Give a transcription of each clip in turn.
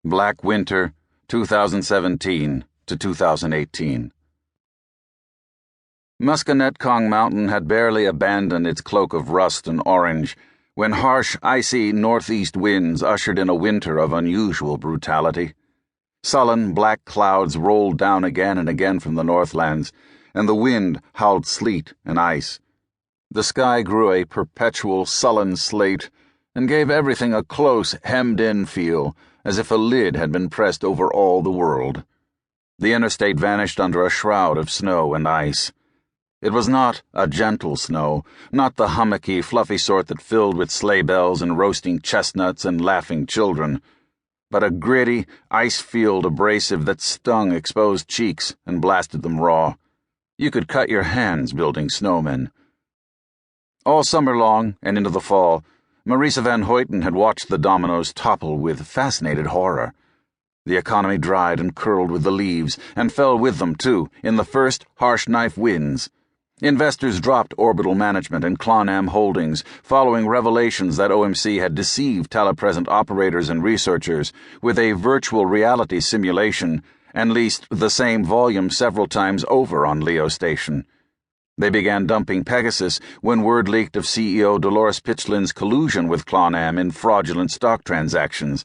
Black Winter, 2017 to 2018. Musconetcong Mountain had barely abandoned its cloak of rust and orange when harsh, icy northeast winds ushered in a winter of unusual brutality. Sullen, black clouds rolled down again and again from the northlands, and the wind howled sleet and ice. The sky grew a perpetual, sullen slate and gave everything a close, hemmed-in feel, as if a lid had been pressed over all the world. The interstate vanished under a shroud of snow and ice. It was not a gentle snow, not the hummocky, fluffy sort that filled with sleigh bells and roasting chestnuts and laughing children, but a gritty, ice-field abrasive that stung exposed cheeks and blasted them raw. You could cut your hands building snowmen. All summer long and into the fall, Marisa Van Hoyten had watched the dominoes topple with fascinated horror. The economy dried and curled with the leaves, and fell with them, too, in the first harsh knife winds. Investors dropped Orbital Management and Clonam Holdings, following revelations that OMC had deceived telepresent operators and researchers with a virtual reality simulation and leased the same volume several times over on Leo Station. They began dumping Pegasus when word leaked of CEO Dolores Pitchlin's collusion with Clonam in fraudulent stock transactions.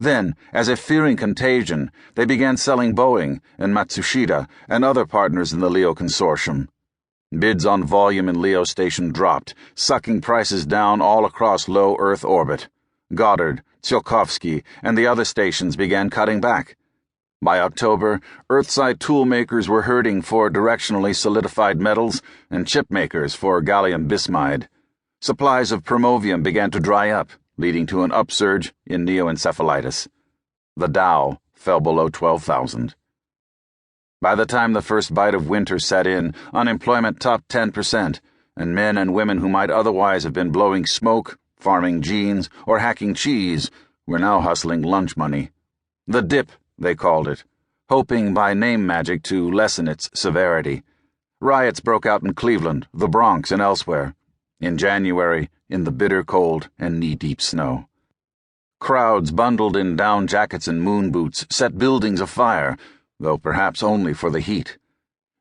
Then, as if fearing contagion, they began selling Boeing and Matsushita and other partners in the Leo consortium. Bids on volume in Leo Station dropped, sucking prices down all across low Earth orbit. Goddard, Tsiolkovsky, and the other stations began cutting back. By October, Earthside toolmakers were hurting for directionally solidified metals and chip makers for gallium bismide. Supplies of promovium began to dry up, leading to an upsurge in neoencephalitis. The Dow fell below 12,000. By the time the first bite of winter set in, unemployment topped 10%, and men and women who might otherwise have been blowing smoke, farming jeans, or hacking cheese were now hustling lunch money. The dip, they called it, hoping by name magic to lessen its severity. Riots broke out in Cleveland, the Bronx, and elsewhere. In January, in the bitter cold and knee-deep snow. Crowds bundled in down jackets and moon boots set buildings afire, though perhaps only for the heat.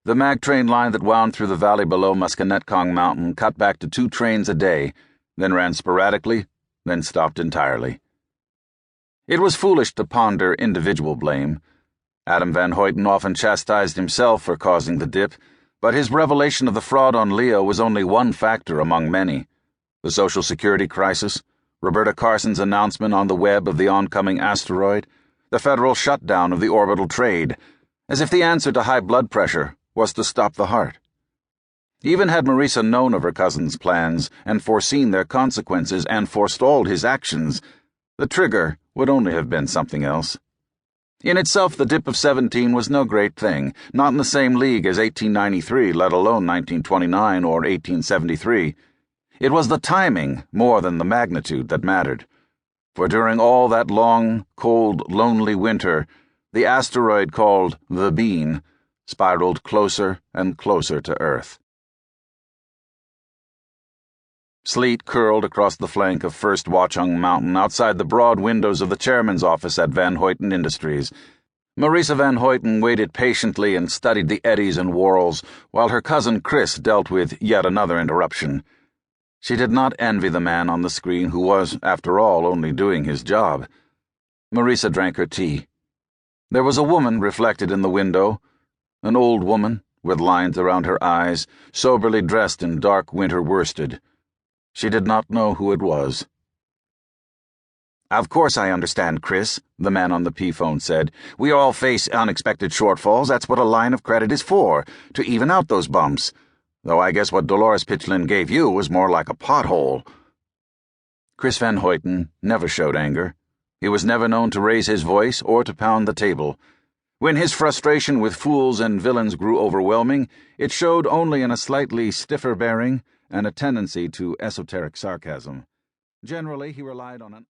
The mag train line that wound through the valley below Musconetcong Mountain cut back to 2 trains a day, then ran sporadically, then stopped entirely. It was foolish to ponder individual blame. Adam Van Hoyten often chastised himself for causing the dip, but his revelation of the fraud on Leo was only one factor among many. The Social Security crisis, Roberta Carson's announcement on the web of the oncoming asteroid, the federal shutdown of the orbital trade, as if the answer to high blood pressure was to stop the heart. Even had Marisa known of her cousin's plans and foreseen their consequences and forestalled his actions, the trigger would only have been something else. In itself, the dip of 17 was no great thing, not in the same league as 1893, let alone 1929 or 1873. It was the timing more than the magnitude that mattered. For during all that long, cold, lonely winter, the asteroid called the Bean spiraled closer and closer to Earth. Sleet curled across the flank of First Watchung Mountain outside the broad windows of the chairman's office at Van Hoyten Industries. Marisa Van Hoyten waited patiently and studied the eddies and whorls while her cousin Chris dealt with yet another interruption. She did not envy the man on the screen who was, after all, only doing his job. Marisa drank her tea. There was a woman reflected in the window, an old woman with lines around her eyes, soberly dressed in dark winter worsted. She did not know who it was. "Of course I understand, Chris," the man on the P-phone said. "We all face unexpected shortfalls. That's what a line of credit is for, to even out those bumps. Though I guess what Dolores Pitchlin gave you was more like a pothole." Chris Van Hoyten never showed anger. He was never known to raise his voice or to pound the table. When his frustration with fools and villains grew overwhelming, it showed only in a slightly stiffer bearing and a tendency to esoteric sarcasm. Generally, he relied on an